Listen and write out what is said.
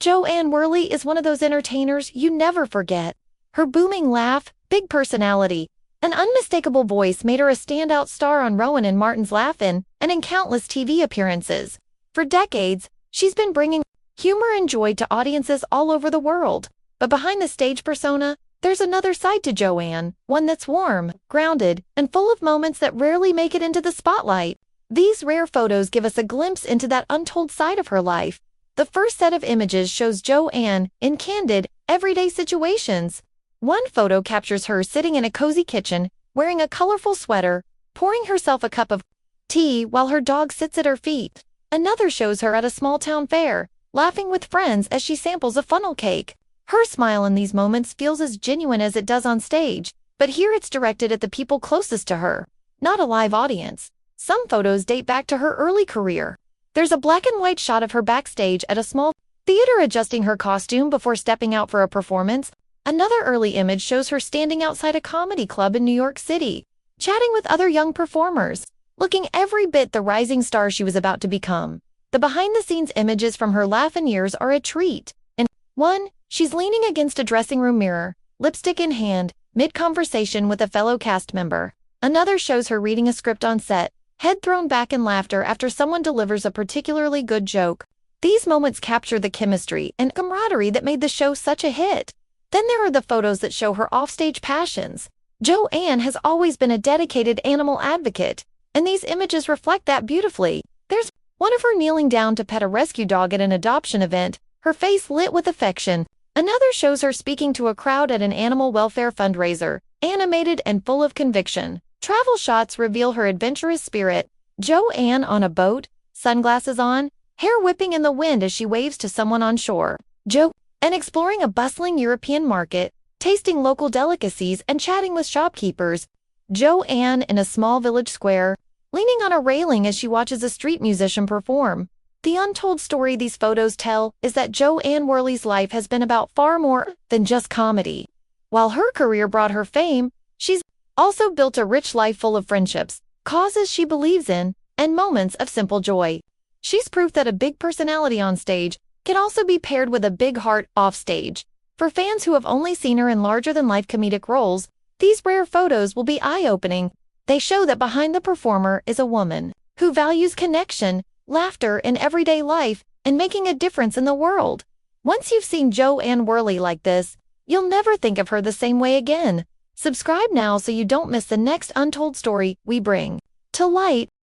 Jo Anne Worley is one of those entertainers you never forget. Her booming laugh, big personality, and unmistakable voice made her a standout star on Rowan and Martin's Laugh-In and in countless TV appearances. For decades, she's been bringing humor and joy to audiences all over the world. But behind the stage persona, there's another side to Jo Anne, one that's warm, grounded, and full of moments that rarely make it into the spotlight. These rare photos give us a glimpse into that untold side of her life. The first set of images shows Jo Anne in candid, everyday situations. One photo captures her sitting in a cozy kitchen, wearing a colorful sweater, pouring herself a cup of tea while her dog sits at her feet. Another shows her at a small-town fair, laughing with friends as she samples a funnel cake. Her smile in these moments feels as genuine as it does on stage, but here it's directed at the people closest to her, not a live audience. Some photos date back to her early career. There's a black and white shot of her backstage at a small theater adjusting her costume before stepping out for a performance. Another early image shows her standing outside a comedy club in New York City, chatting with other young performers, looking every bit the rising star she was about to become. The behind-the-scenes images from her Laugh-In years are a treat. In one, she's leaning against a dressing room mirror, lipstick in hand, mid-conversation with a fellow cast member. Another shows her reading a script on set, head thrown back in laughter after someone delivers a particularly good joke. These moments capture the chemistry and camaraderie that made the show such a hit. Then there are the photos that show her offstage passions. Jo Anne has always been a dedicated animal advocate, and these images reflect that beautifully. There's one of her kneeling down to pet a rescue dog at an adoption event, her face lit with affection. Another shows her speaking to a crowd at an animal welfare fundraiser, animated and full of conviction. Travel shots reveal her adventurous spirit. Jo Anne on a boat, sunglasses on, hair whipping in the wind as she waves to someone on shore. Jo Anne exploring a bustling European market, tasting local delicacies and chatting with shopkeepers. Jo Anne in a small village square, leaning on a railing as she watches a street musician perform. The untold story these photos tell is that Jo Anne Worley's life has been about far more than just comedy. While her career brought her fame, she's also built a rich life full of friendships, causes she believes in, and moments of simple joy. She's proof that a big personality on stage can also be paired with a big heart off stage. For fans who have only seen her in larger-than-life comedic roles, these rare photos will be eye-opening. They show that behind the performer is a woman who values connection, laughter in everyday life, and making a difference in the world. Once you've seen Jo Anne Worley like this, you'll never think of her the same way again. Subscribe now so you don't miss the next untold story we bring to light.